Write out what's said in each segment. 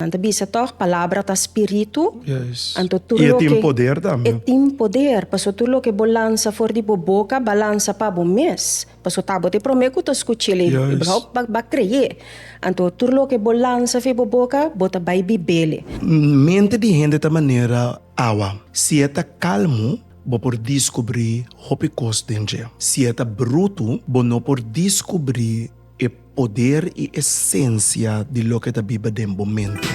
Anto bisa toch, palavra ta espírito. Yes. Anto tudo E tem que poder também. e tem poder, passo tudo que balança for de boca, balança para o mês. Passo tabo te prometo que escuche ele, Yes. ba creer. Anto tudo que balança fe boca, bota vai bibele. Mente de gente da maneira awa. Se é calmo, bo por descobrir hopi costenge. Se é bruto, bo não por descobrir o poder e essência de lo que tá biba dentro mente.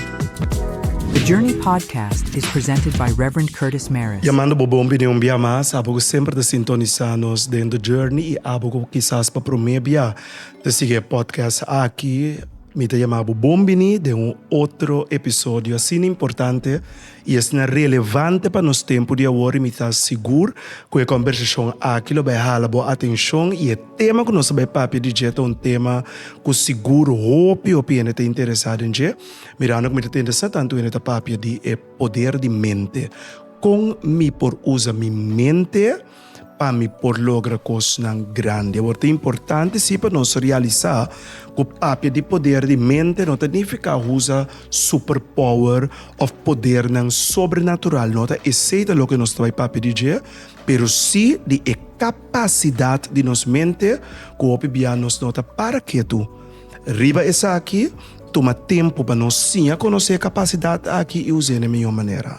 The Journey podcast is presented by Reverend Curtis Meris. Chamando bo bom opinião bia mas, abo sempre de sintonizar-nos dentro do Journey e abo quizás para promebia de seguir podcast aqui. Me te chamava Bombini de outro episódio assim importante e assim relevante para nosso tempo de agora. Me está seguro que a conversação aqui vai halar boa atenção e o tema que nós vai papi de jeito tema que seguro hope ainda está interessado em je. Mirando que me está interessado tanto em papi de poder de mente. Com me por usa mi mente para me por lograr coisas grandes. É importante sim para nós realizar que o papel de poder de mente não significa usar superpower ou poder sobrenatural. Não é isso que nós vai papel dizer, mas sim de capacidade de nossa mente que o papel nos nota para que tu riba essa aqui, toma tempo para nós sim conhecer a capacidade aqui e usar de melhor maneira.